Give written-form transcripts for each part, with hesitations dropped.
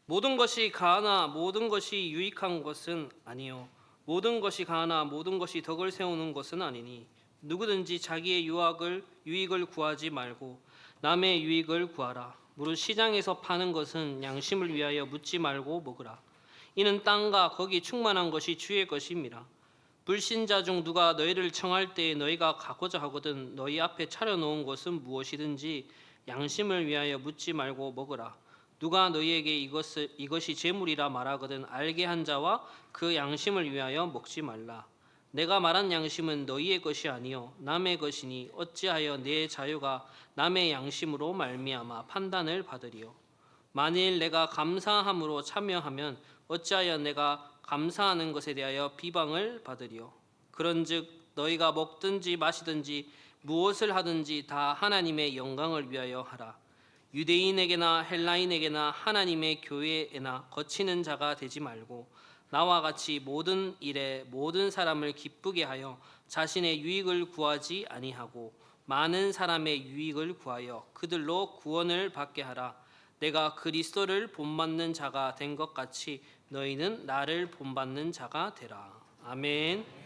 모든 것이 가하나 모든 것이 유익한 것은 아니요 모든 것이 가하나 모든 것이 덕을 세우는 것은 아니니 누구든지 자기의 유익을 구하지 말고 남의 유익을 구하라. 무릇 시장에서 파는 것은 양심을 위하여 묻지 말고 먹으라. 이는 땅과 거기 충만한 것이 주의 것임이라. 불신자 중 누가 너희를 청할 때에 너희가 가고자 하거든 너희 앞에 차려놓은 것은 무엇이든지 양심을 위하여 묻지 말고 먹으라. 누가 너희에게 이것이 재물이라 말하거든 알게 한 자와 그 양심을 위하여 먹지 말라. 내가 말한 양심은 너희의 것이 아니요 남의 것이니 어찌하여 내 자유가 남의 양심으로 말미암아 판단을 받으리요. 만일 내가 감사함으로 참여하면 어찌하여 내가 감사하는 것에 대하여 비방을 받으리요. 그런즉 너희가 먹든지 마시든지 무엇을 하든지 다 하나님의 영광을 위하여 하라. 유대인에게나 헬라인에게나 하나님의 교회에나 거치는 자가 되지 말고 나와 같이 모든 일에 모든 사람을 기쁘게 하여 자신의 유익을 구하지 아니하고 많은 사람의 유익을 구하여 그들로 구원을 받게 하라. 내가 그리스도를 본받는 자가 된 것 같이 너희는 나를 본받는 자가 되라. 아멘.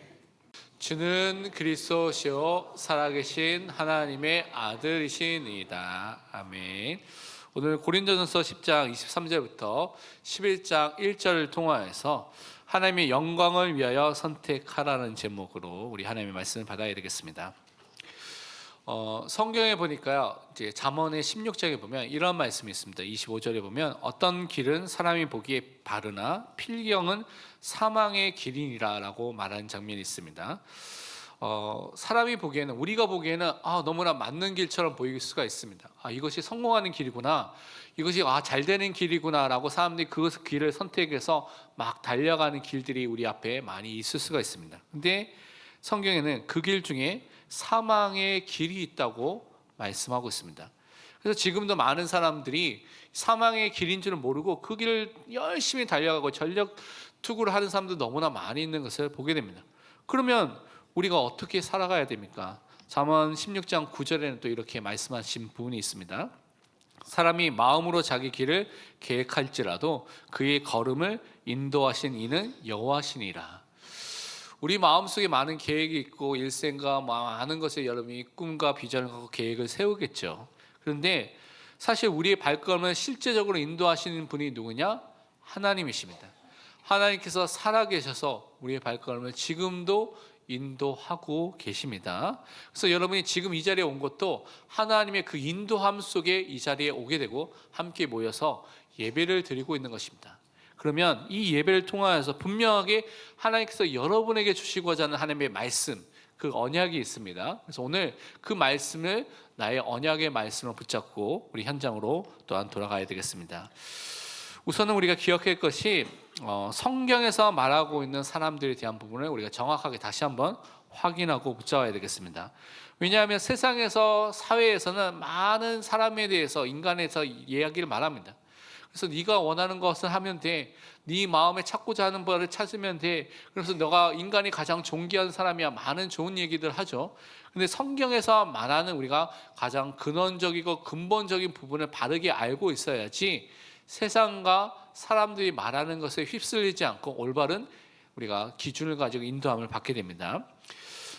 주는 그리스도시요 살아계신 하나님의 아들이시니이다. 아멘. 오늘 고린도전서 10장 23절부터 11장 1절을 통하여서 하나님의 영광을 위하여 선택하라는 제목으로 우리 하나님의 말씀을 받아야 되겠습니다. 성경에 보니까요, 이제 잠언의 16장에 보면 이런 말씀이 있습니다. 25절에 보면 어떤 길은 사람이 보기에 바르나 필경은 사망의 길이니라라고 말하는 장면이 있습니다. 사람이 보기에는, 우리가 보기에는 너무나 맞는 길처럼 보일 수가 있습니다. 이것이 성공하는 길이구나, 이것이 잘 되는 길이구나라고 사람들이 그 길을 선택해서 막 달려가는 길들이 우리 앞에 많이 있을 수가 있습니다. 근데 성경에는 그 길 중에 사망의 길이 있다고 말씀하고 있습니다. 그래서 지금도 많은 사람들이 사망의 길인 줄은 모르고 그 길을 열심히 달려가고 전력 투구를 하는 사람도 너무나 많이 있는 것을 보게 됩니다. 그러면 우리가 어떻게 살아가야 됩니까? 잠언 16장 9절에는 또 이렇게 말씀하신 부분이 있습니다. 사람이 마음으로 자기 길을 계획할지라도 그의 걸음을 인도하신 이는 여호와시니라. 우리 마음속에 많은 계획이 있고 일생과 많은 것에 여러분이 꿈과 비전을 갖고 계획을 세우겠죠. 그런데 사실 우리의 발걸음을 실제적으로 인도하시는 분이 누구냐? 하나님이십니다. 하나님께서 살아계셔서 우리의 발걸음을 지금도 인도하고 계십니다. 그래서 여러분이 지금 이 자리에 온 것도 하나님의 그 인도함 속에 이 자리에 오게 되고 함께 모여서 예배를 드리고 있는 것입니다. 그러면 이 예배를 통하여서 분명하게 하나님께서 여러분에게 주시고자 하는 하나님의 말씀, 그 언약이 있습니다. 그래서 오늘 그 말씀을 나의 언약의 말씀을 붙잡고 우리 현장으로 또한 돌아가야 되겠습니다. 우선은 우리가 기억할 것이 성경에서 말하고 있는 사람들에 대한 부분을 우리가 정확하게 다시 한번 확인하고 붙잡아야 되겠습니다. 왜냐하면 세상에서, 사회에서는 많은 사람에 대해서, 인간에서 이야기를 말합니다. 그래서 네가 원하는 것을 하면 돼, 네 마음에 찾고자 하는 바를 찾으면 돼, 그래서 너가 인간이 가장 존귀한 사람이야, 많은 좋은 얘기들 하죠. 근데 성경에서 말하는 우리가 가장 근원적이고 근본적인 부분을 바르게 알고 있어야지 세상과 사람들이 말하는 것에 휩쓸리지 않고 올바른 우리가 기준을 가지고 인도함을 받게 됩니다.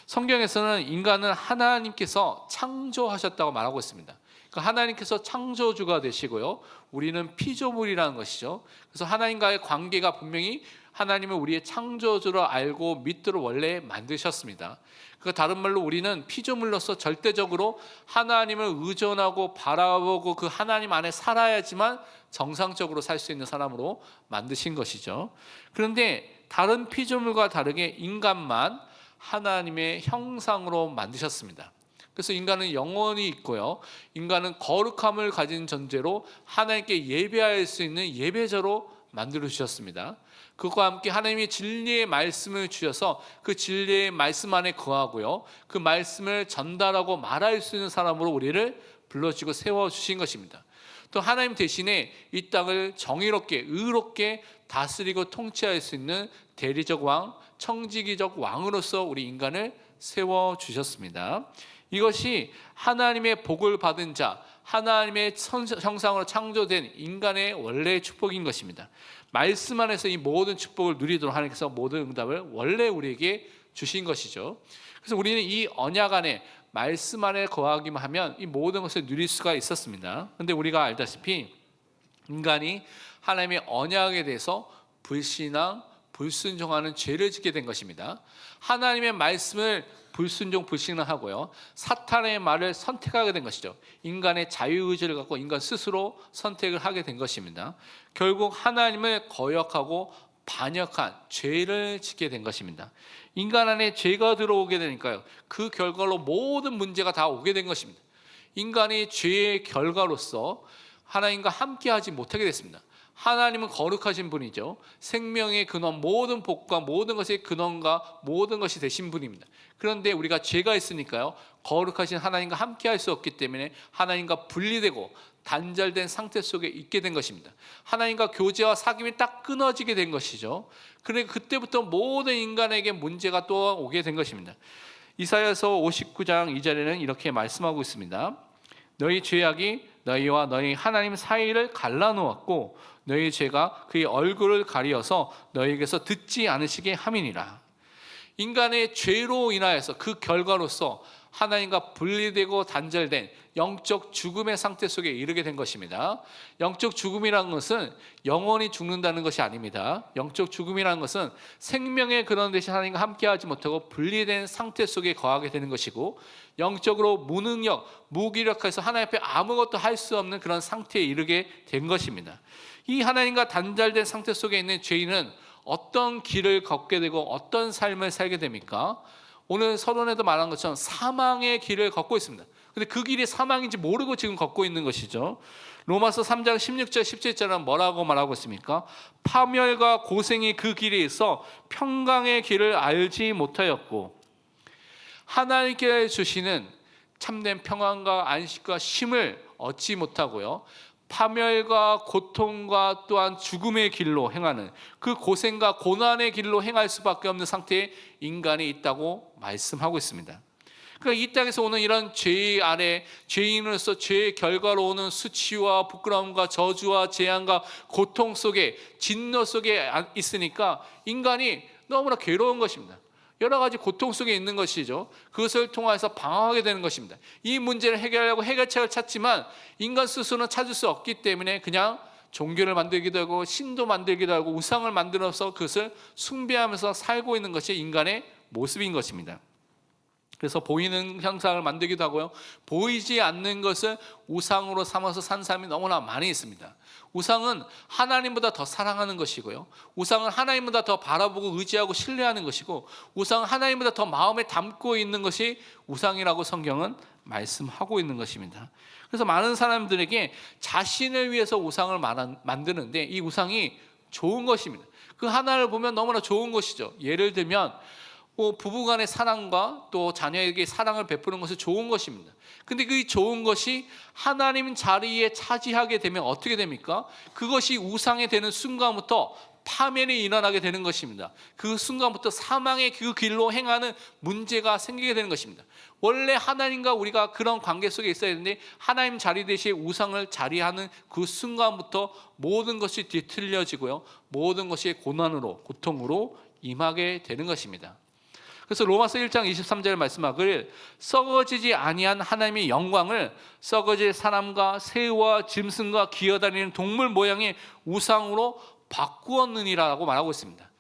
성경에서는 인간은 하나님께서 창조하셨다고 말하고 있습니다. 하나님께서 창조주가 되시고요, 우리는 피조물이라는 것이죠. 그래서 하나님과의 관계가 분명히 하나님은 우리의 창조주로 알고 믿도록 원래 만드셨습니다. 그 다른 말로 우리는 피조물로서 절대적으로 하나님을 의존하고 바라보고 그 하나님 안에 살아야지만 정상적으로 살 수 있는 사람으로 만드신 것이죠. 그런데 다른 피조물과 다르게 인간만 하나님의 형상으로 만드셨습니다. 그래서 인간은 영혼이 있고요, 인간은 거룩함을 가진 존재로 하나님께 예배할 수 있는 예배자로 만들어 주셨습니다. 그것과 함께 하나님이 진리의 말씀을 주셔서 그 진리의 말씀 안에 거하고요, 그 말씀을 전달하고 말할 수 있는 사람으로 우리를 불러주고 세워주신 것입니다. 또 하나님 대신에 이 땅을 정의롭게 의롭게 다스리고 통치할 수 있는 대리적 왕, 청지기적 왕으로서 우리 인간을 세워주셨습니다. 이것이 하나님의 복을 받은 자, 하나님의 형상으로 창조된 인간의 원래의 축복인 것입니다. 말씀 안에서 이 모든 축복을 누리도록 하나님께서 모든 응답을 원래 우리에게 주신 것이죠. 그래서 우리는 이 언약 안에 말씀 안에 거하기만 하면 이 모든 것을 누릴 수가 있었습니다. 그런데 우리가 알다시피 인간이 하나님의 언약에 대해서 불신앙, 불순종하는 죄를 짓게 된 것입니다. 하나님의 말씀을 불순종하고요, 사탄의 말을 선택하게 된 것이죠. 인간의 자유의지를 갖고 인간 스스로 선택을 하게 된 것입니다. 결국 하나님을 거역하고 반역한 죄를 짓게 된 것입니다. 인간 안에 죄가 들어오게 되니까요, 그 결과로 모든 문제가 다 오게 된 것입니다. 인간이 죄의 결과로서 하나님과 함께하지 못하게 됐습니다. 하나님은 거룩하신 분이죠. 생명의 근원, 모든 복과 모든 것의 근원과 모든 것이 되신 분입니다. 그런데 우리가 죄가 있으니까요, 거룩하신 하나님과 함께할 수 없기 때문에 하나님과 분리되고 단절된 상태 속에 있게 된 것입니다. 하나님과 교제와 사귐이 딱 끊어지게 된 것이죠. 그러니까 그때부터 모든 인간에게 문제가 또 오게 된 것입니다. 이사야서 59장 2절에는 이렇게 말씀하고 있습니다. 너희 죄악이 너희와 너희 하나님 사이를 갈라놓았고 너희 죄가 그의 얼굴을 가리어서 너희에게서 듣지 않으시게 함이니라. 인간의 죄로 인하여서 그 결과로서 하나님과 분리되고 단절된 영적 죽음의 상태 속에 이르게 된 것입니다. 영적 죽음이라는 것은 영원히 죽는다는 것이 아닙니다. 영적 죽음이라는 것은 생명의 근원 대신 하나님과 함께하지 못하고 분리된 상태 속에 거하게 되는 것이고, 영적으로 무능력, 무기력해서 하나님 앞에 아무것도 할 수 없는 그런 상태에 이르게 된 것입니다. 이 하나님과 단절된 상태 속에 있는 죄인은 어떤 길을 걷게 되고 어떤 삶을 살게 됩니까? 오늘 서론에도 말한 것처럼 사망의 길을 걷고 있습니다. 근데 그 길이 사망인지 모르고 지금 걷고 있는 것이죠. 로마서 3장 16절 17절은 뭐라고 말하고 있습니까? 파멸과 고생이 그 길에 있어 평강의 길을 알지 못하였고, 하나님께 주시는 참된 평안과 안식과 쉼을 얻지 못하고요, 파멸과 고통과 또한 죽음의 길로 행하는, 그 고생과 고난의 길로 행할 수밖에 없는 상태에 인간이 있다고 말씀하고 있습니다. 그러니까 이 땅에서 오는 이런 죄 아래 죄인으로서 죄의 결과로 오는 수치와 부끄러움과 저주와 재앙과 고통 속에, 진노 속에 있으니까 인간이 너무나 괴로운 것입니다. 여러 가지 고통 속에 있는 것이죠. 그것을 통해서 방황하게 되는 것입니다. 이 문제를 해결하려고 해결책을 찾지만 인간 스스로는 찾을 수 없기 때문에 그냥 종교를 만들기도 하고 신도 만들기도 하고 우상을 만들어서 그것을 숭배하면서 살고 있는 것이 인간의 모습인 것입니다. 그래서 보이는 형상을 만들기도 하고요, 보이지 않는 것을 우상으로 삼아서 산 사람이 너무나 많이 있습니다. 우상은 하나님보다 더 사랑하는 것이고요, 우상은 하나님보다 더 바라보고 의지하고 신뢰하는 것이고, 우상은 하나님보다 더 마음에 담고 있는 것이 우상이라고 성경은 말씀하고 있는 것입니다. 그래서 많은 사람들에게 자신을 위해서 우상을 만드는데 이 우상이 좋은 것입니다. 그 하나를 보면 너무나 좋은 것이죠. 예를 들면 부부간의 사랑과 또 자녀에게 사랑을 베푸는 것은 좋은 것입니다. 근데 그 좋은 것이 하나님 자리에 차지하게 되면 어떻게 됩니까? 그것이 우상이 되는 순간부터 파멸이 일어나게 되는 것입니다. 그 순간부터 사망의 그 길로 행하는 문제가 생기게 되는 것입니다. 원래 하나님과 우리가 그런 관계 속에 있어야 되는데 하나님 자리 대신에 우상을 자리하는 그 순간부터 모든 것이 뒤틀려지고요, 모든 것이 고난으로, 고통으로 임하게 되는 것입니다. 그래서 로마서 1장 23절 말씀하기를 썩어지지 아니한 하나님의 영광을 썩어질 사람과 새와 짐승과 기어다니는 동물 모양의 우상으로 바꾸었느니라고 말하고 있습니다.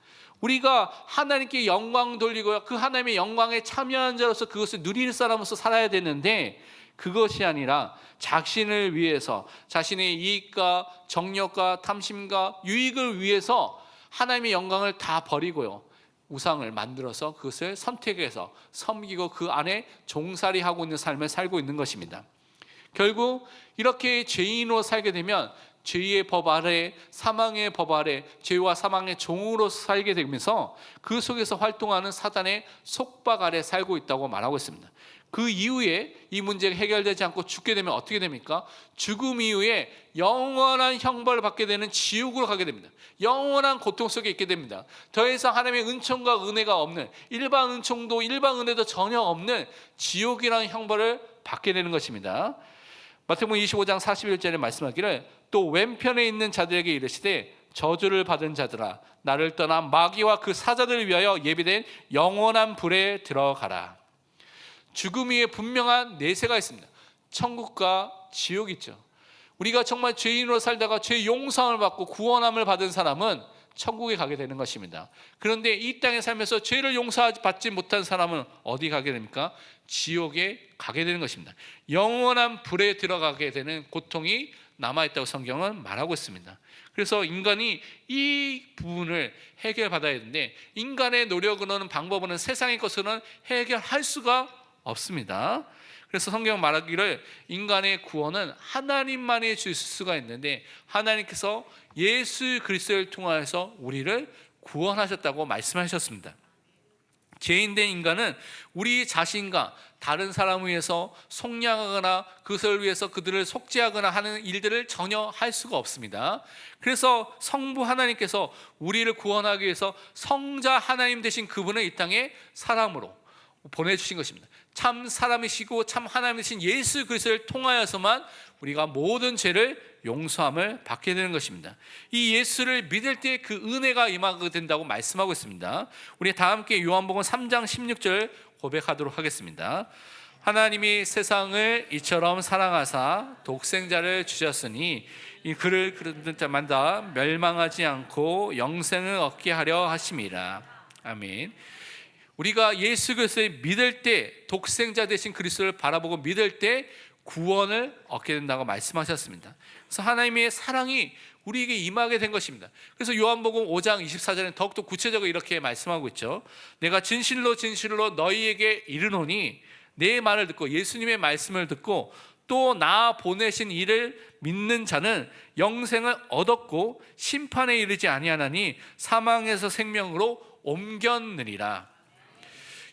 우리가 하나님께 영광 돌리고요, 그 하나님의 영광에 참여한 자로서 그것을 누릴 사람으로서 살아야 되는데, 그것이 아니라 자신을 위해서 자신의 이익과 정력과 탐심과 유익을 위해서 하나님의 영광을 다 버리고요, 우상을 만들어서 그것을 선택해서 섬기고 그 안에 종살이하고 있는 삶을 살고 있는 것입니다. 결국 이렇게 죄인으로 살게 되면 죄의 법 아래, 사망의 법 아래, 죄와 사망의 종으로 살게 되면서 그 속에서 활동하는 사단의 속박 아래 살고 있다고 말하고 있습니다. 그 이후에 이 문제가 해결되지 않고 죽게 되면 어떻게 됩니까? 죽음 이후에 영원한 형벌을 받게 되는 지옥으로 가게 됩니다. 영원한 고통 속에 있게 됩니다. 더 이상 하나님의 은총과 은혜가 없는, 일반 은총도 일반 은혜도 전혀 없는 지옥이라는 형벌을 받게 되는 것입니다. 마태복음 25장 41절에 말씀하기를 또 왼편에 있는 자들에게 이르시되 저주를 받은 자들아 나를 떠나 마귀와 그 사자들을 위하여 예비된 영원한 불에 들어가라. 죽음 위에 분명한 내세가 있습니다. 천국과 지옥이 있죠. 우리가 정말 죄인으로 살다가 죄 용서함을 받고 구원함을 받은 사람은 천국에 가게 되는 것입니다. 그런데 이 땅에 살면서 죄를 용서받지 못한 사람은 어디 가게 됩니까? 지옥에 가게 되는 것입니다. 영원한 불에 들어가게 되는 고통이 남아있다고 성경은 말하고 있습니다. 그래서 인간이 이 부분을 해결받아야 되는데 인간의 노력으로는 방법으로는 세상의 것으로는 해결할 수가 없습니다. 그래서 성경 말하기를 인간의 구원은 하나님만이 주실 수가 있는데 하나님께서 예수 그리스도를 통하여서 우리를 구원하셨다고 말씀하셨습니다. 죄인된 인간은 우리 자신과 다른 사람을 위해서 속량하거나 그것을 위해서 그들을 속죄하거나 하는 일들을 전혀 할 수가 없습니다. 그래서 성부 하나님께서 우리를 구원하기 위해서 성자 하나님 되신 그분을 이 땅에 사람으로 보내주신 것입니다. 참 사람이시고 참 하나님이신 예수 그리스도를 통하여서만 우리가 모든 죄를 용서함을 받게 되는 것입니다. 이 예수를 믿을 때 그 은혜가 임하게 된다고 말씀하고 있습니다. 우리 다 함께 요한복음 3장 16절 고백하도록 하겠습니다. 하나님이 세상을 이처럼 사랑하사 독생자를 주셨으니 이 그를 그런 자마다 멸망하지 않고 영생을 얻게 하려 하심이라. 아멘. 우리가 예수 그리스도를 믿을 때 독생자 되신 그리스도를 바라보고 믿을 때 구원을 얻게 된다고 말씀하셨습니다. 그래서 하나님의 사랑이 우리에게 임하게 된 것입니다. 그래서 요한복음 5장 24절에 더욱더 구체적으로 이렇게 말씀하고 있죠. 내가 진실로 진실로 너희에게 이르노니 내 말을 듣고 예수님의 말씀을 듣고 또 나 보내신 이를 믿는 자는 영생을 얻었고 심판에 이르지 아니하나니 사망에서 생명으로 옮겼느니라.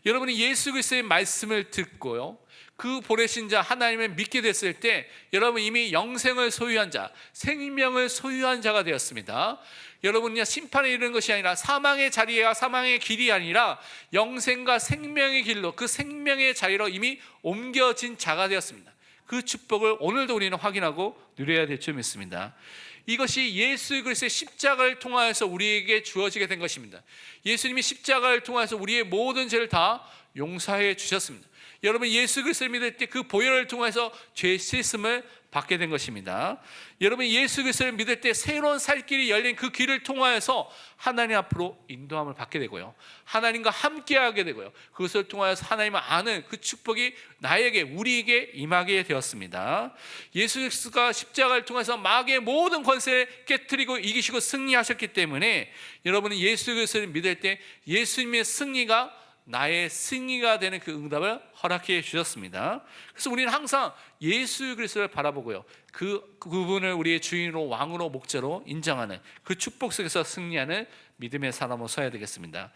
여러분이 예수 그리스도의 말씀을 듣고요 그 보내신 자 하나님을 믿게 됐을 때 여러분 이미 영생을 소유한 자, 생명을 소유한 자가 되었습니다. 여러분이 심판에 이르는 것이 아니라 사망의 자리와 사망의 길이 아니라 영생과 생명의 길로 그 생명의 자리로 이미 옮겨진 자가 되었습니다. 그 축복을 오늘도 우리는 확인하고 누려야 될 줄 믿습니다. 이것이 예수 그리스도의 십자가를 통하여서 우리에게 주어지게 된 것입니다. 예수님이 십자가를 통하여서 우리의 모든 죄를 다 용서해 주셨습니다. 여러분 예수 그리스도를 믿을 때 그 보혈을 통해서 죄 씻음을 받게 된 것입니다. 여러분 예수 그리스도를 믿을 때 새로운 살 길이 열린 그 길을 통하여서 하나님 앞으로 인도함을 받게 되고요 하나님과 함께하게 되고요 그것을 통하여서 하나님을 아는 그 축복이 나에게 우리에게 임하게 되었습니다. 예수 그리스도가 십자가를 통해서 마귀의 모든 권세를 깨뜨리고 이기시고 승리하셨기 때문에 여러분은 예수 그리스도를 믿을 때 예수님의 승리가 나의 승리가 되는 그 응답을 허락해 주셨습니다. 그래서 우리는 항상 예수 그리스도를 바라보고요 그분을 우리의 주인으로 왕으로 목자로 인정하는 그 축복 속에서 승리하는 믿음의 사람으로 서야 되겠습니다.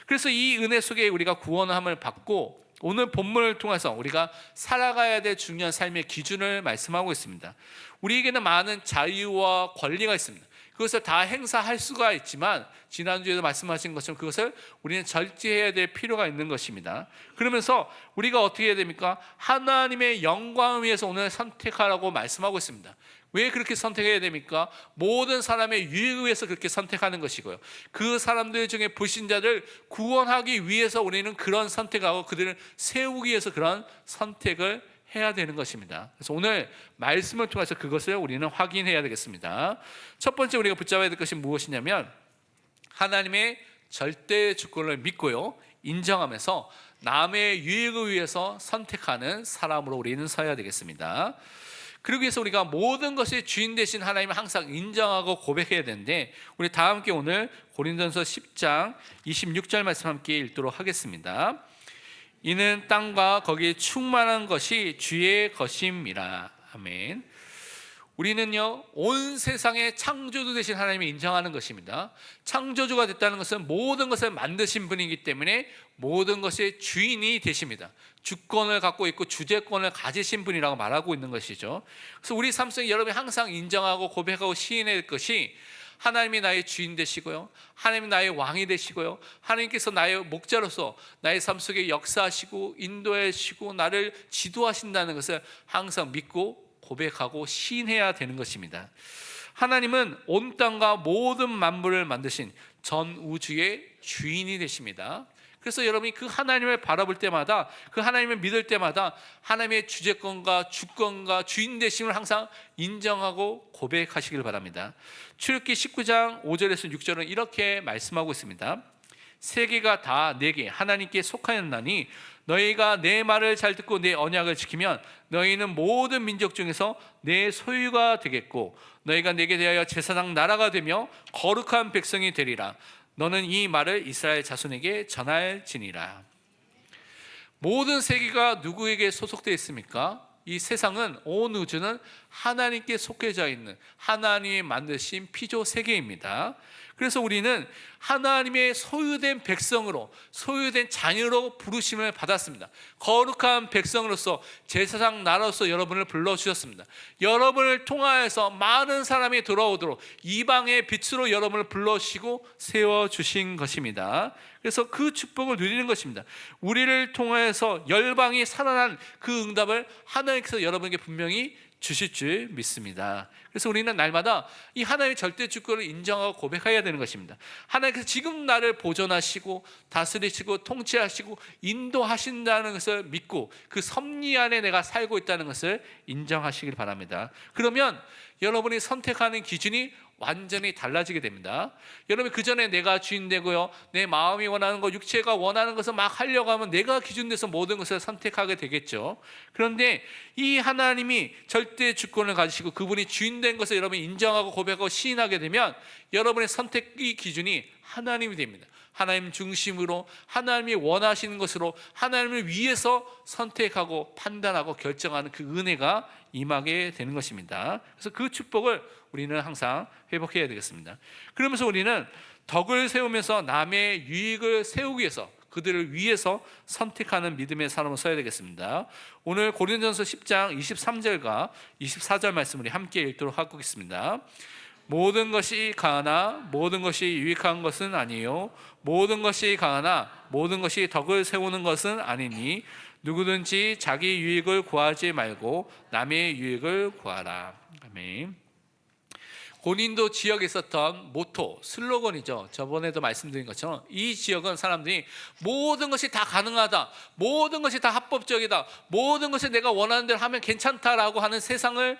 그래서 이 은혜 속에 우리가 구원함을 받고 오늘 본문을 통해서 우리가 살아가야 될 중요한 삶의 기준을 말씀하고 있습니다. 우리에게는 많은 자유와 권리가 있습니다. 그것을 다 행사할 수가 있지만 지난주에도 말씀하신 것처럼 그것을 우리는 절제해야 될 필요가 있는 것입니다. 그러면서 우리가 어떻게 해야 됩니까? 하나님의 영광을 위해서 오늘 선택하라고 말씀하고 있습니다. 왜 그렇게 선택해야 됩니까? 모든 사람의 유익을 위해서 그렇게 선택하는 것이고요 그 사람들 중에 불신자들 구원하기 위해서 우리는 그런 선택하고 그들을 세우기 위해서 그런 선택을 해야 되는 것입니다. 그래서 오늘 말씀을 통해서 그것을 우리는 확인해야 되겠습니다. 첫 번째 우리가 붙잡아야 될 것이 무엇이냐면 하나님의 절대 주권을 믿고요 인정하면서 남의 유익을 위해서 선택하는 사람으로 우리는 서야 되겠습니다. 그러기 위해서 우리가 모든 것의 주인 되신 하나님을 항상 인정하고 고백해야 되는데 우리 다 함께 오늘 고린도전서 10장 26절 말씀 함께 읽도록 하겠습니다. 이는 땅과 거기에 충만한 것이 주의 것임이라. 아멘. 우리는요 온 세상의 창조주 되신 하나님을 인정하는 것입니다. 창조주가 됐다는 것은 모든 것을 만드신 분이기 때문에 모든 것의 주인이 되십니다. 주권을 갖고 있고 주재권을 가지신 분이라고 말하고 있는 것이죠. 그래서 우리 삶 속에 여러분이 항상 인정하고 고백하고 시인할 것이 하나님이 나의 주인 되시고요 하나님이 나의 왕이 되시고요 하나님께서 나의 목자로서 나의 삶 속에 역사하시고 인도하시고 나를 지도하신다는 것을 항상 믿고 고백하고 시인해야 되는 것입니다. 하나님은 온 땅과 모든 만물을 만드신 전 우주의 주인이 되십니다. 그래서 여러분이 그 하나님을 바라볼 때마다, 그 하나님을 믿을 때마다 하나님의 주재권과 주권과 주인 되심을 항상 인정하고 고백하시길 바랍니다. 출애굽기 19장 5절에서 6절은 이렇게 말씀하고 있습니다. 세계가 다 내게 하나님께 속하였나니 너희가 내 말을 잘 듣고 내 언약을 지키면 너희는 모든 민족 중에서 내 소유가 되겠고 너희가 내게 대하여 제사장 나라가 되며 거룩한 백성이 되리라. 너는 이 말을 이스라엘 자손에게 전할지니라. 모든 세계가 누구에게 소속되어 있습니까? 이 세상은, 온 우주는 하나님께 속해져 있는 하나님이 만드신 피조 세계입니다. 그래서 우리는 하나님의 소유된 백성으로, 소유된 자녀로 부르심을 받았습니다. 거룩한 백성으로서, 제사장 나라로서 여러분을 불러주셨습니다. 여러분을 통하여서 많은 사람이 돌아오도록 이방의 빛으로 여러분을 불러주시고 세워주신 것입니다. 그래서 그 축복을 누리는 것입니다. 우리를 통하여서 열방이 살아난 그 응답을 하나님께서 여러분에게 분명히 주실 줄 믿습니다. 그래서 우리는 날마다 이 하나님의 절대 주권을 인정하고 고백해야 되는 것입니다. 하나님께서 지금 나를 보존하시고 다스리시고 통치하시고 인도하신다는 것을 믿고 그 섭리 안에 내가 살고 있다는 것을 인정하시길 바랍니다. 그러면 여러분이 선택하는 기준이 완전히 달라지게 됩니다. 여러분, 그 전에 내가 주인 되고요, 내 마음이 원하는 것, 육체가 원하는 것을 막 하려고 하면 내가 기준 돼서 모든 것을 선택하게 되겠죠. 그런데 이 하나님이 절대 주권을 가지시고 그분이 주인 된 것을 여러분이 인정하고 고백하고 시인하게 되면 여러분의 선택의 기준이 하나님이 됩니다. 하나님 중심으로, 하나님이 원하시는 것으로, 하나님을 위해서 선택하고 판단하고 결정하는 그 은혜가 임하게 되는 것입니다. 그래서 그 축복을 우리는 항상 회복해야 되겠습니다. 그러면서 우리는 덕을 세우면서 남의 유익을 세우기 위해서, 그들을 위해서 선택하는 믿음의 사람을 서야 되겠습니다. 오늘 고린도전서 10장 23절과 24절 말씀 우리 함께 읽도록 하겠습니다. 모든 것이 강하나 모든 것이 유익한 것은 아니요 모든 것이 강하나 모든 것이 덕을 세우는 것은 아니니 누구든지 자기 유익을 구하지 말고 남의 유익을 구하라. 아멘. 고린도 지역에 있었던 모토, 슬로건이죠. 저번에도 말씀드린 것처럼 이 지역은 사람들이 모든 것이 다 가능하다, 모든 것이 다 합법적이다, 모든 것이 내가 원하는 대로 하면 괜찮다라고 하는 사상을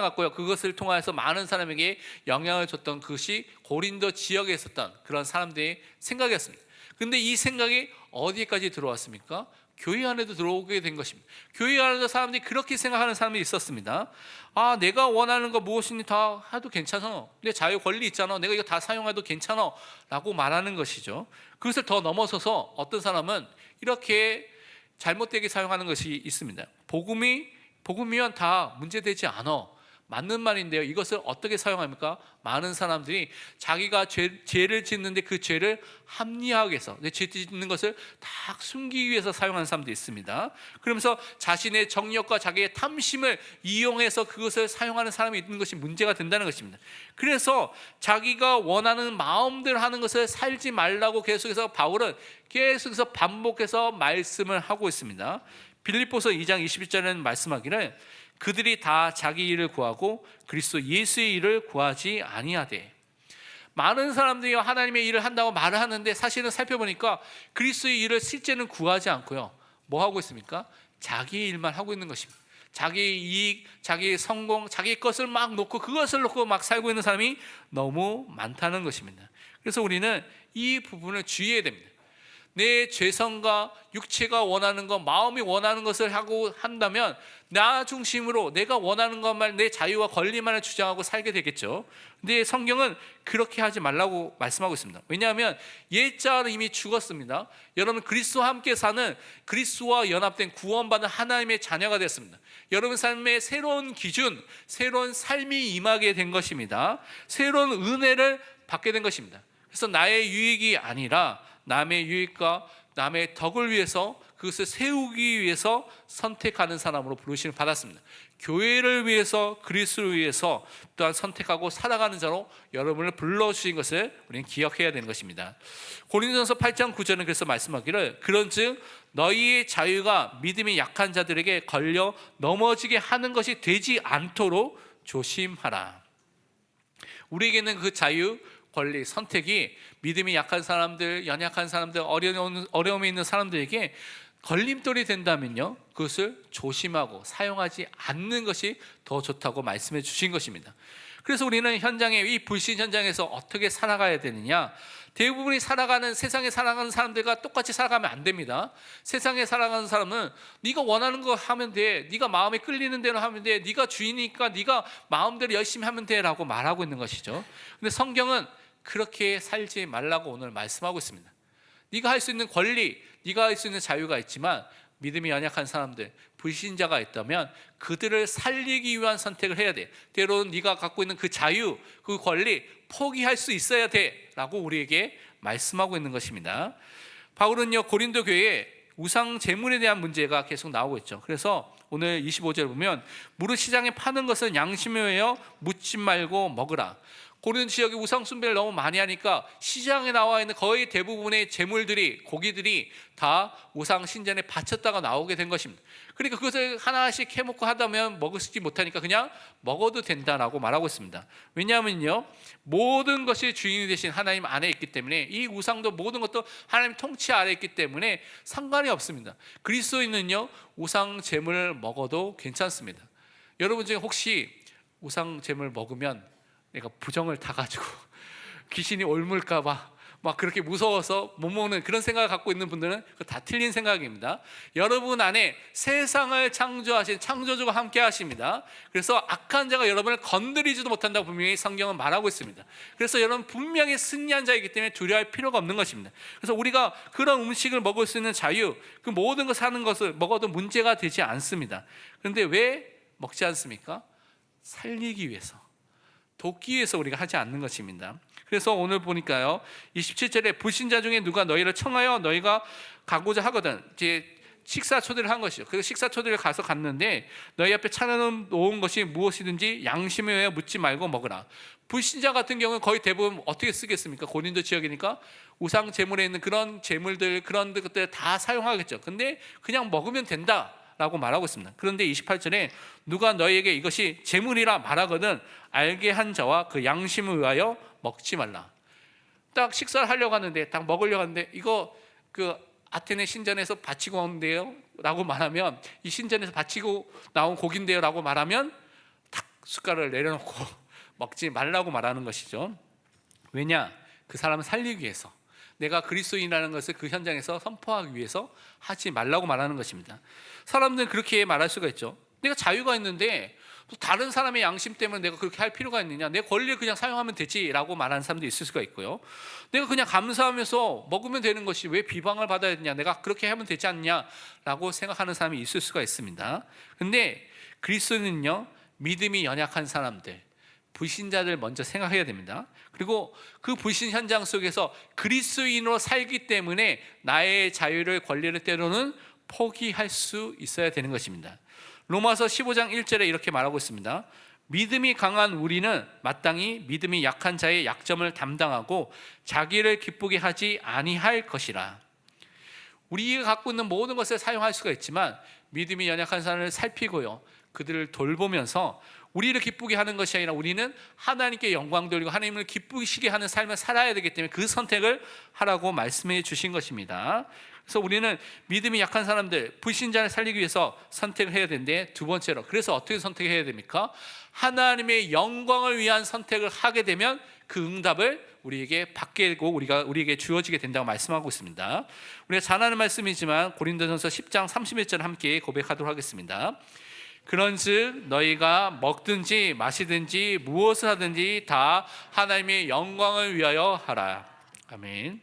갖고요, 그것을 통해서 많은 사람에게 영향을 줬던 그것이 고린도 지역에 있었던 그런 사람들의 생각이었습니다. 그런데 이 생각이 어디까지 들어왔습니까? 교회 안에도 들어오게 된 것입니다. 교회 안에도 사람들이 그렇게 생각하는 사람이 있었습니다. 아, 내가 원하는 거 무엇이니 다 해도 괜찮아, 내 자유 권리 있잖아, 내가 이거 다 사용해도 괜찮아 라고 말하는 것이죠. 그것을 더 넘어서서 어떤 사람은 이렇게 잘못되게 사용하는 것이 있습니다. 복음이면 다 문제되지 않아, 맞는 말인데요, 이것을 어떻게 사용합니까? 많은 사람들이 자기가 죄를 짓는데 그 죄를 합리화하기 위해서, 내 죄 짓는 것을 다 숨기기 위해서 사용하는 사람도 있습니다. 그러면서 자신의 정력과 자기의 탐심을 이용해서 그것을 사용하는 사람이 있는 것이 문제가 된다는 것입니다. 그래서 자기가 원하는 마음대로 하는 것을 살지 말라고 계속해서 바울은 계속해서 반복해서 말씀을 하고 있습니다. 빌립보서 2장 21절에는 말씀하기를 그들이 다 자기 일을 구하고 그리스도 예수의 일을 구하지 아니하되. 많은 사람들이 하나님의 일을 한다고 말을 하는데 사실은 살펴보니까 그리스도의 일을 실제는 구하지 않고요, 뭐 하고 있습니까? 자기 일만 하고 있는 것입니다. 자기 이익, 자기 성공, 자기 것을 막 놓고 그것을 놓고 막 살고 있는 사람이 너무 많다는 것입니다. 그래서 우리는 이 부분을 주의해야 됩니다. 내 죄성과 육체가 원하는 것, 마음이 원하는 것을 하고 한다면 나 중심으로 내가 원하는 것만, 내 자유와 권리만을 주장하고 살게 되겠죠. 근데 성경은 그렇게 하지 말라고 말씀하고 있습니다. 왜냐하면 옛자는 이미 죽었습니다. 여러분, 그리스도와 함께 사는, 그리스도와 연합된 구원받은 하나님의 자녀가 됐습니다. 여러분 삶의 새로운 기준, 새로운 삶이 임하게 된 것입니다. 새로운 은혜를 받게 된 것입니다. 그래서 나의 유익이 아니라 남의 유익과 남의 덕을 위해서, 그것을 세우기 위해서 선택하는 사람으로 부르심을 받았습니다. 교회를 위해서 그리스도를 위해서 또한 선택하고 살아가는 자로 여러분을 불러주신 것을 우리는 기억해야 되는 것입니다. 고린도전서 8장 9절은 그래서 말씀하기를 그런즉 너희의 자유가 믿음이 약한 자들에게 걸려 넘어지게 하는 것이 되지 않도록 조심하라. 우리에게는 그 자유, 권리, 선택이 믿음이 약한 사람들, 연약한 사람들, 어려움에 있는 사람들에게 걸림돌이 된다면요, 그것을 조심하고 사용하지 않는 것이 더 좋다고 말씀해 주신 것입니다. 그래서 우리는 현장에, 이 불신 현장에서 어떻게 살아가야 되느냐, 대부분이 세상에 살아가는 사람들과 똑같이 살아가면 안 됩니다. 세상에 살아가는 사람은 네가 원하는 거 하면 돼, 네가 마음에 끌리는 대로 하면 돼, 네가 주인이니까 네가 마음대로 열심히 하면 돼 라고 말하고 있는 것이죠. 근데 성경은 그렇게 살지 말라고 오늘 말씀하고 있습니다. 네가 할 수 있는 권리, 네가 할 수 있는 자유가 있지만 믿음이 연약한 사람들, 불신자가 있다면 그들을 살리기 위한 선택을 해야 돼. 때로는 네가 갖고 있는 그 자유, 그 권리 포기할 수 있어야 돼 라고 우리에게 말씀하고 있는 것입니다. 바울은요, 고린도 교회에 우상 제물에 대한 문제가 계속 나오고 있죠. 그래서 오늘 25절 보면 무릇 시장에 파는 것은 양심에 의하여 묻지 말고 먹으라. 고린도 지역에 우상 숭배를 너무 많이 하니까 시장에 나와 있는 거의 대부분의 재물들이, 고기들이 다 우상 신전에 바쳤다가 나오게 된 것입니다. 그러니까 그것을 하나씩 해먹고 하다면 먹지 못하니까 그냥 먹어도 된다라고 말하고 있습니다. 왜냐하면요, 모든 것이 주인이 되신 하나님 안에 있기 때문에, 이 우상도 모든 것도 하나님 통치 아래 있기 때문에 상관이 없습니다. 그리스도인은요, 우상 재물을 먹어도 괜찮습니다. 여러분 중에 혹시 우상 재물 먹으면 내가 부정을 타가지고 귀신이 옮을까봐 막 그렇게 무서워서 못 먹는 그런 생각을 갖고 있는 분들은 그거 다 틀린 생각입니다. 여러분 안에 세상을 창조하신 창조주가 함께 하십니다. 그래서 악한 자가 여러분을 건드리지도 못한다고 분명히 성경은 말하고 있습니다. 그래서 여러분 분명히 승리한 자이기 때문에 두려워할 필요가 없는 것입니다. 그래서 우리가 그런 음식을 먹을 수 있는 자유, 그 모든 것 사는 것을 먹어도 문제가 되지 않습니다. 그런데 왜 먹지 않습니까? 살리기 위해서, 돕기 위해서 우리가 하지 않는 것입니다. 그래서 오늘 보니까요, 27절에 불신자 중에 누가 너희를 청하여 너희가 가고자 하거든, 이제 식사 초대를 한 것이죠. 그래서 식사 초대를 갔는데 너희 앞에 차려놓은 것이 무엇이든지 양심에 의하여 묻지 말고 먹으라. 불신자 같은 경우는 거의 대부분 어떻게 쓰겠습니까? 고린도 지역이니까 우상 제물에 있는 그런 제물들, 그런 것들 다 사용하겠죠. 근데 그냥 먹으면 된다 라고 말하고 있습니다. 그런데 28절에 누가 너희에게 이것이 제물이라 말하거든 알게 한 자와 그 양심을 위하여 먹지 말라. 딱 식사를 하려고 하는데, 딱 먹으려고 하는데 이거 그 아테네 신전에서 바치고 온대요 라고 말하면, 이 신전에서 바치고 나온 고기인데요 라고 말하면 탁 숟가락을 내려놓고 먹지 말라고 말하는 것이죠. 왜냐? 그 사람을 살리기 위해서, 내가 그리스도인이라는 것을 그 현장에서 선포하기 위해서 하지 말라고 말하는 것입니다. 사람들은 그렇게 말할 수가 있죠. 내가 자유가 있는데 또 다른 사람의 양심 때문에 내가 그렇게 할 필요가 있느냐, 내 권리를 그냥 사용하면 되지 라고 말하는 사람도 있을 수가 있고요. 내가 그냥 감사하면서 먹으면 되는 것이 왜 비방을 받아야 되냐, 내가 그렇게 하면 되지 않냐 라고 생각하는 사람이 있을 수가 있습니다. 근데 그리스도는요, 믿음이 연약한 사람들, 불신자들 먼저 생각해야 됩니다. 그리고 그 불신 현장 속에서 그리스도인으로 살기 때문에 나의 자유를, 권리를 때로는 포기할 수 있어야 되는 것입니다. 로마서 15장 1절에 이렇게 말하고 있습니다. 믿음이 강한 우리는 마땅히 믿음이 약한 자의 약점을 담당하고 자기를 기쁘게 하지 아니할 것이라. 우리가 갖고 있는 모든 것을 사용할 수가 있지만 믿음이 연약한 사람을 살피고요, 그들을 돌보면서 우리를 기쁘게 하는 것이 아니라 우리는 하나님께 영광 돌리고 하나님을 기쁘시게 하는 삶을 살아야 되기 때문에 그 선택을 하라고 말씀해 주신 것입니다. 그래서 우리는 믿음이 약한 사람들, 불신자를 살리기 위해서 선택을 해야 되는데, 두 번째로, 그래서 어떻게 선택해야 됩니까? 하나님의 영광을 위한 선택을 하게 되면 그 응답을 우리에게 받게 되고 우리에게 주어지게 된다고 말씀하고 있습니다. 우리가 잘 아는 말씀이지만 고린도전서 10장 31절 함께 고백하도록 하겠습니다. 그런즉 너희가 먹든지 마시든지 무엇을 하든지 다 하나님의 영광을 위하여 하라. 아멘.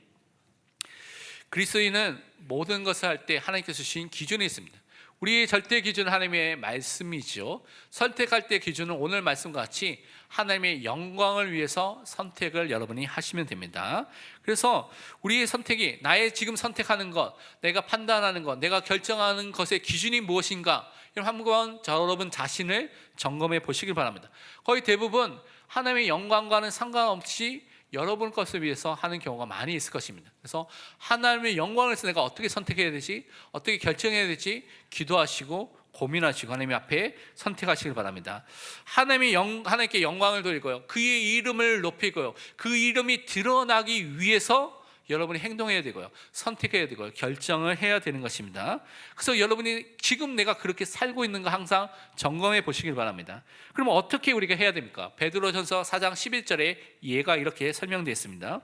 그리스도인은 모든 것을 할 때 하나님께서 주신 기준이 있습니다. 우리의 절대 기준은 하나님의 말씀이죠. 선택할 때 기준은 오늘 말씀과 같이 하나님의 영광을 위해서 선택을 여러분이 하시면 됩니다. 그래서 우리의 선택이 나의 지금 선택하는 것, 내가 판단하는 것, 내가 결정하는 것의 기준이 무엇인가, 한번 여러분 자신을 점검해 보시길 바랍니다. 거의 대부분 하나님의 영광과는 상관없이 여러분 것을 위해서 하는 경우가 많이 있을 것입니다. 그래서 하나님의 영광을 위해서 내가 어떻게 선택해야 되지, 어떻게 결정해야 되지 기도하시고 고민하시고 하나님 앞에 선택하시길 바랍니다. 하나님께 영광을 돌리고요, 그의 이름을 높이고요, 그 이름이 드러나기 위해서 여러분이 행동해야 되고요, 선택해야 되고요, 결정을 해야 되는 것입니다. 그래서 여러분이 지금 내가 그렇게 살고 있는가 항상 점검해 보시길 바랍니다. 그럼 어떻게 우리가 해야 됩니까? 베드로전서 4장 11절에 예가 이렇게 설명되어 있습니다.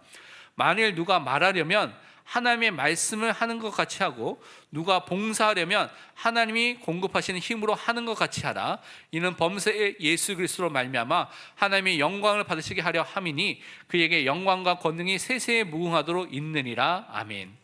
만일 누가 말하려면 하나님의 말씀을 하는 것 같이 하고, 누가 봉사하려면 하나님이 공급하시는 힘으로 하는 것 같이 하라. 이는 범사의 예수 그리스도로 말미암아 하나님의 영광을 받으시게 하려 함이니 그에게 영광과 권능이 세세에 무궁하도록 있느니라. 아멘.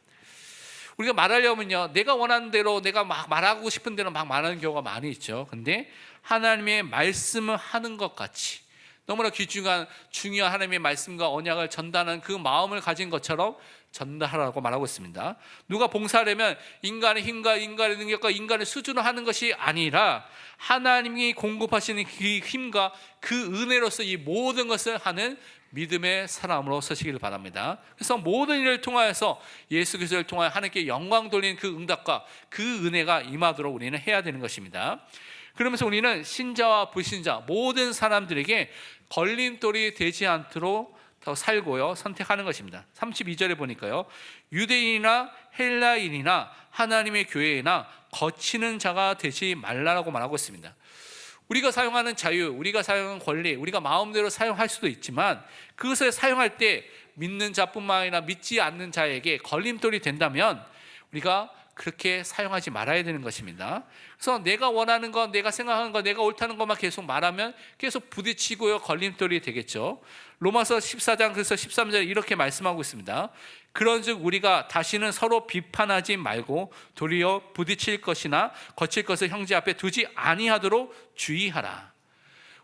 우리가 말하려면요, 내가 원하는 대로, 내가 막 말하고 싶은 대로 막 말하는 경우가 많이 있죠. 근데 하나님의 말씀을 하는 것 같이, 너무나 중요한 하나님의 말씀과 언약을 전달하는 그 마음을 가진 것처럼 전달하라고 말하고 있습니다. 누가 봉사하려면 인간의 힘과 인간의 능력과 인간의 수준을 하는 것이 아니라 하나님이 공급하시는 그 힘과 그 은혜로서 이 모든 것을 하는 믿음의 사람으로 서시기를 바랍니다. 그래서 모든 일을 통하여서 예수 그리스도를 통하여 하나님께 영광 돌리는 그 응답과 그 은혜가 임하도록 우리는 해야 되는 것입니다. 그러면서 우리는 신자와 불신자 모든 사람들에게 걸림돌이 되지 않도록 더 살고요, 선택하는 것입니다. 32절에 보니까요, 유대인이나 헬라인이나 하나님의 교회나 거치는 자가 되지 말라라고 말하고 있습니다. 우리가 사용하는 자유, 우리가 사용하는 권리, 우리가 마음대로 사용할 수도 있지만 그것을 사용할 때 믿는 자뿐만 아니라 믿지 않는 자에게 걸림돌이 된다면 우리가 그렇게 사용하지 말아야 되는 것입니다. 그래서 내가 원하는 것, 내가 생각하는 것, 내가 옳다는 것만 계속 말하면 계속 부딪히고요, 걸림돌이 되겠죠. 로마서 14장 그래서 13절에 이렇게 말씀하고 있습니다. 그런즉 우리가 다시는 서로 비판하지 말고 도리어 부딪힐 것이나 거칠 것을 형제 앞에 두지 아니하도록 주의하라.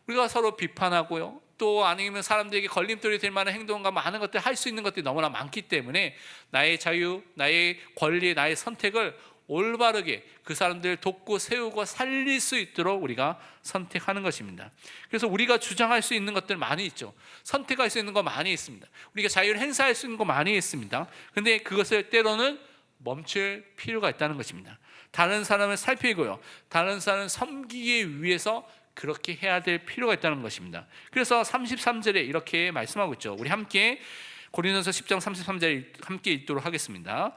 우리가 서로 비판하고요, 또 아니면 사람들에게 걸림돌이 될 만한 행동과 많은 것들 할 수 있는 것들이 너무나 많기 때문에 나의 자유, 나의 권리, 나의 선택을 올바르게 그 사람들을 돕고 세우고 살릴 수 있도록 우리가 선택하는 것입니다. 그래서 우리가 주장할 수 있는 것들 많이 있죠. 선택할 수 있는 거 많이 있습니다. 우리가 자유를 행사할 수 있는 거 많이 있습니다. 근데 그것을 때로는 멈출 필요가 있다는 것입니다. 다른 사람을 살피고요, 다른 사람을 섬기기 위해서 그렇게 해야 될 필요가 있다는 것입니다. 그래서 33절에 이렇게 말씀하고 있죠. 우리 함께 고린도서 10장 33절 함께 읽도록 하겠습니다.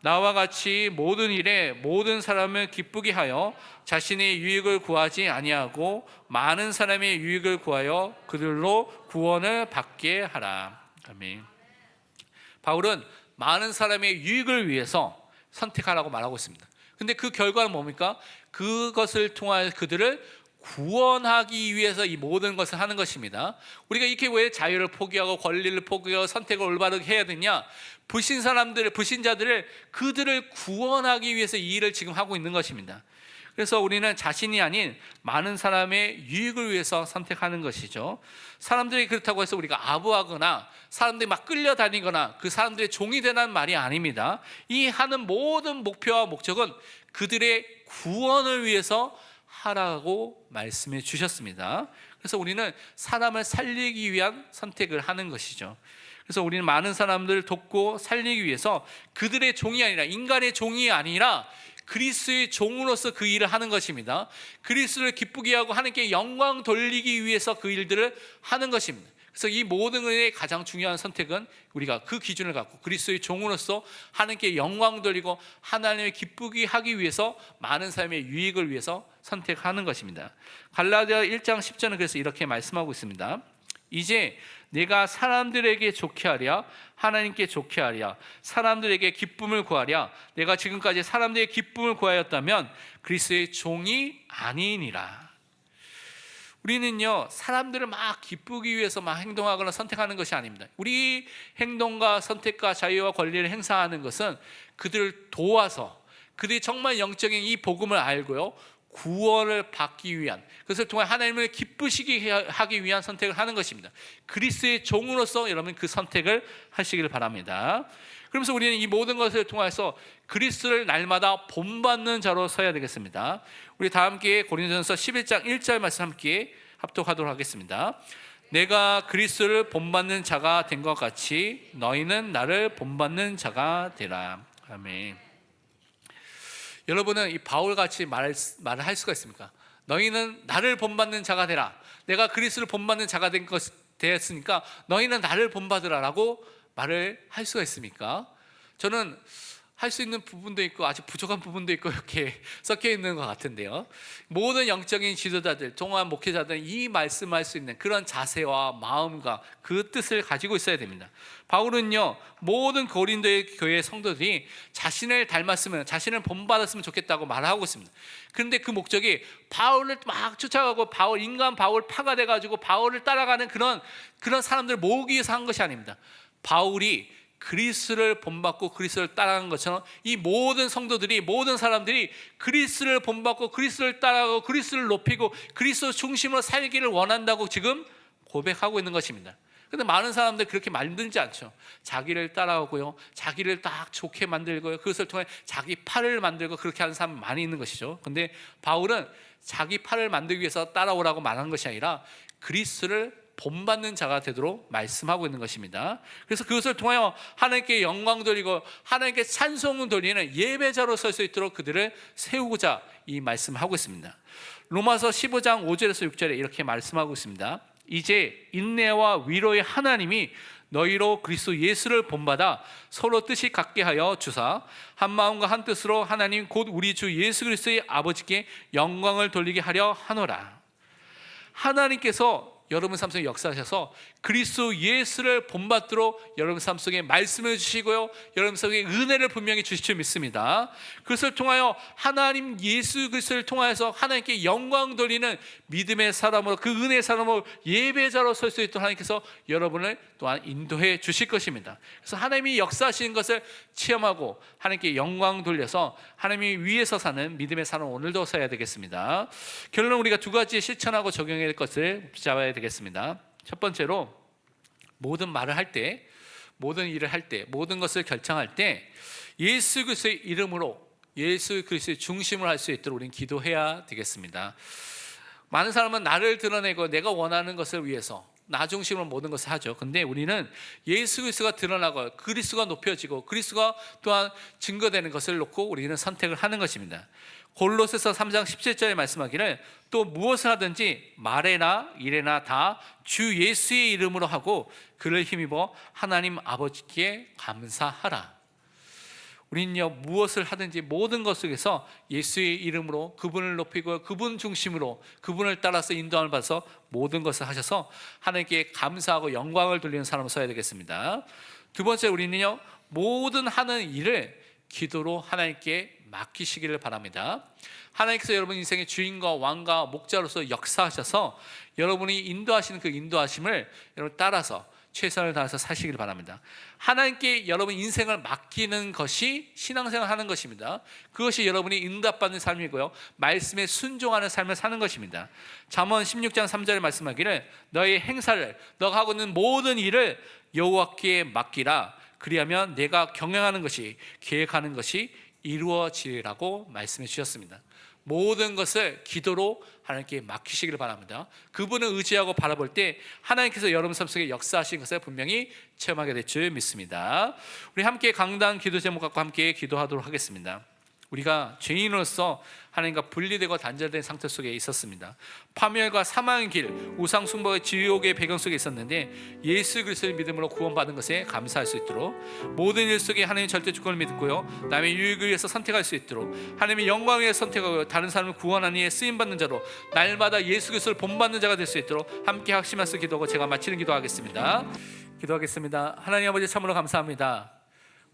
나와 같이 모든 일에 모든 사람을 기쁘게 하여 자신의 유익을 구하지 아니하고 많은 사람의 유익을 구하여 그들로 구원을 받게 하라. 아멘. 바울은 많은 사람의 유익을 위해서 선택하라고 말하고 있습니다. 근데 그 결과는 뭡니까? 그것을 통하여 그들을 구원하기 위해서 이 모든 것을 하는 것입니다. 우리가 이렇게 왜 자유를 포기하고 권리를 포기하고 선택을 올바르게 해야 되냐? 불신자들을 그들을 구원하기 위해서 이 일을 지금 하고 있는 것입니다. 그래서 우리는 자신이 아닌 많은 사람의 유익을 위해서 선택하는 것이죠. 사람들이 그렇다고 해서 우리가 아부하거나 사람들이 막 끌려다니거나 그 사람들의 종이 되라는 말이 아닙니다. 이 하는 모든 목표와 목적은 그들의 구원을 위해서 하라고 말씀해 주셨습니다. 그래서 우리는 사람을 살리기 위한 선택을 하는 것이죠. 그래서 우리는 많은 사람들을 돕고 살리기 위해서 그들의 종이 아니라, 인간의 종이 아니라 그리스도의 종으로서 그 일을 하는 것입니다. 그리스도를 기쁘게 하고 하나님께 영광 돌리기 위해서 그 일들을 하는 것입니다. 그래서 이 모든 것의 가장 중요한 선택은 우리가 그 기준을 갖고 그리스도의 종으로서 하나님께 영광 돌리고 하나님을 기쁘게 하기 위해서 많은 사람의 유익을 위해서 선택하는 것입니다. 갈라디아 1장 10절은 그래서 이렇게 말씀하고 있습니다. 이제 내가 사람들에게 좋게 하랴 하나님께 좋게 하랴 사람들에게 기쁨을 구하랴 내가 지금까지 사람들의 기쁨을 구하였다면 그리스도의 종이 아니니라. 우리는요, 사람들을 막 기쁘기 위해서 막 행동하거나 선택하는 것이 아닙니다. 우리 행동과 선택과 자유와 권리를 행사하는 것은 그들을 도와서 그들이 정말 영적인 이 복음을 알고요, 구원을 받기 위한, 그것을 통해 하나님을 기쁘시게 하기 위한 선택을 하는 것입니다. 그리스도의 종으로서 여러분 그 선택을 하시길 바랍니다. 그러면서 우리는 이 모든 것을 통해서 그리스도를 날마다 본받는 자로 서야 되겠습니다. 우리 다 함께 고린도전서 11장 1절 말씀 함께 합독하도록 하겠습니다. 내가 그리스도를 본받는 자가 된 것 같이 너희는 나를 본받는 자가 되라. 아멘. 여러분은 이 바울같이 말을 할 수가 있습니까? 너희는 나를 본받는 자가 되라. 내가 그리스도를 본받는 자가 되었으니까 너희는 나를 본받으라라고 말을 할 수가 있습니까? 저는 할 수 있는 부분도 있고 아직 부족한 부분도 있고 이렇게 섞여 있는 것 같은데요. 모든 영적인 지도자들, 동안 목회자들은 이 말씀할 수 있는 그런 자세와 마음과 그 뜻을 가지고 있어야 됩니다. 바울은요, 모든 고린도의 교회 성도들이 자신을 닮았으면, 자신을 본받았으면 좋겠다고 말하고 있습니다. 그런데 그 목적이 바울을 막 쫓아가고 인간 바울 파가 돼가지고 바울을 따라가는 그런 사람들을 모으기 위해서 한 것이 아닙니다. 바울이 그리스도를 본받고 그리스도를 따라가는 것처럼 이 모든 성도들이, 모든 사람들이 그리스도를 본받고 그리스도를 따라가고 그리스도를 높이고 그리스도 중심으로 살기를 원한다고 지금 고백하고 있는 것입니다. 그런데 많은 사람들 그렇게 만들지 않죠. 자기를 따라오고요, 자기를 딱 좋게 만들고요, 그것을 통해 자기 팔을 만들고 그렇게 하는 사람이 많이 있는 것이죠. 그런데 바울은 자기 팔을 만들기 위해서 따라오라고 말하는 것이 아니라 그리스도를 본받는 자가 되도록 말씀하고 있는 것입니다. 그래서 그것을 통하여 하나님께 영광 돌리고 하나님께 찬송을 돌리는 예배자로 설 수 있도록 그들을 세우고자 이 말씀하고 있습니다. 로마서 15장 5절에서 6절에 이렇게 말씀하고 있습니다. 이제 인내와 위로의 하나님이 너희로 그리스도 예수를 본받아 서로 뜻이 같게 하여 주사 한 마음과 한 뜻으로 하나님 곧 우리 주 예수 그리스도의 아버지께 영광을 돌리게 하려 하노라. 하나님께서 여러분 삶 속에 역사하셔서 그리스도 예수를 본받도록 여러분 삶 속에 말씀을 주시고요, 여러분 속에 은혜를 분명히 주실 줄 믿습니다. 그것을 통하여 하나님 예수 그리스도를 통하여서 하나님께 영광 돌리는 믿음의 사람으로, 그 은혜의 사람으로 예배자로 설 수 있도록 하나님께서 여러분을 또한 인도해 주실 것입니다. 그래서 하나님이 역사하시는 것을 체험하고 하나님께 영광 돌려서 하나님이 위에서 사는 믿음의 사람 오늘도 서야 되겠습니다. 결론은 우리가 두 가지 실천하고 적용해야 될 것을 잡아야 되겠습니다. 첫 번째로, 모든 말을 할 때, 모든 일을 할 때, 모든 것을 결정할 때 예수 그리스도의 이름으로, 예수 그리스도의 중심으로 할 수 있도록 우리는 기도해야 되겠습니다. 많은 사람은 나를 드러내고 내가 원하는 것을 위해서 나 중심으로 모든 것을 하죠. 근데 우리는 예수 그리스도가 드러나고 그리스도가 높여지고 그리스도가 또한 증거되는 것을 놓고 우리는 선택을 하는 것입니다. 골로새서 3장 17절에 말씀하기를 또 무엇을 하든지 말에나 일에나 다 주 예수의 이름으로 하고 그를 힘입어 하나님 아버지께 감사하라. 우리는요, 무엇을 하든지 모든 것 속에서 예수의 이름으로 그분을 높이고 그분 중심으로 그분을 따라서 인도함을 받아서 모든 것을 하셔서 하나님께 감사하고 영광을 돌리는 사람으로 서야 되겠습니다. 두 번째, 우리는요, 모든 하는 일을 기도로 하나님께 맡기시기를 바랍니다. 하나님께서 여러분 인생의 주인과 왕과 목자로서 역사하셔서 여러분이 인도하시는 그 인도하심을 여러분 따라서 최선을 다해서 사시기를 바랍니다. 하나님께 여러분 인생을 맡기는 것이 신앙생활 하는 것입니다. 그것이 여러분이 응답받는 삶이고요, 말씀에 순종하는 삶을 사는 것입니다. 잠언 16장 3절에 말씀하기를 너의 행사를, 너가 하고 있는 모든 일을 여호와께 맡기라. 그리하면 내가 경영하는 것이, 계획하는 것이 이루어지리라고 말씀해 주셨습니다. 모든 것을 기도로 하나님께 맡기시기를 바랍니다. 그분을 의지하고 바라볼 때 하나님께서 여러분 삶 속에 역사하신 것을 분명히 체험하게 될 줄 믿습니다. 우리 함께 강단 기도 제목 갖고 함께 기도하도록 하겠습니다. 우리가 죄인으로서 하나님과 분리되고 단절된 상태 속에 있었습니다. 파멸과 사망의 길, 우상 숭배의 지옥의 배경 속에 있었는데 예수 그리스도의 믿음으로 구원받은 것에 감사할 수 있도록, 모든 일 속에 하나님의 절대 주권을 믿고요, 남의 유익을 위해서 선택할 수 있도록, 하나님의 영광을 위해 선택하고 다른 사람을 구원하는 일에 쓰임받는 자로 날마다 예수 그리스도를 본받는 자가 될 수 있도록 함께 학심하면서 기도하고 제가 마치는 기도하겠습니다. 기도하겠습니다. 하나님 아버지, 참으로 감사합니다.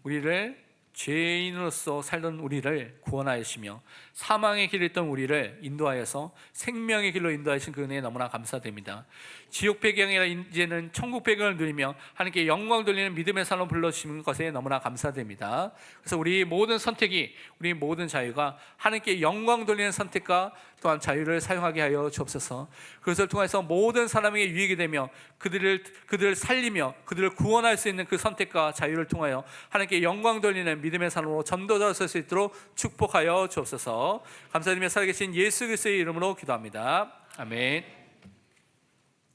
우리를 죄인으로서 살던 우리를 구원하시며 사망의 길을 있던 우리를 인도하여서 생명의 길로 인도하신 그 은혜에 너무나 감사드립니다. 지옥 배경이라 이제는 천국 배경을 누리며 하나님께 영광 돌리는 믿음의 삶을 불러주시는 것에 너무나 감사드립니다. 그래서 우리 모든 선택이, 우리 모든 자유가 하나님께 영광 돌리는 선택과 또한 자유를 사용하게 하여 주옵소서. 그것을 통해서 모든 사람에게 유익이 되며 그들을 살리며 그들을 구원할 수 있는 그 선택과 자유를 통하여 하나님께 영광 돌리는 믿음의 삶으로 전도자로 설 수 있도록 축복하여 주옵소서. 감사드리며 살아계신 예수 그리스도의 이름으로 기도합니다. 아멘.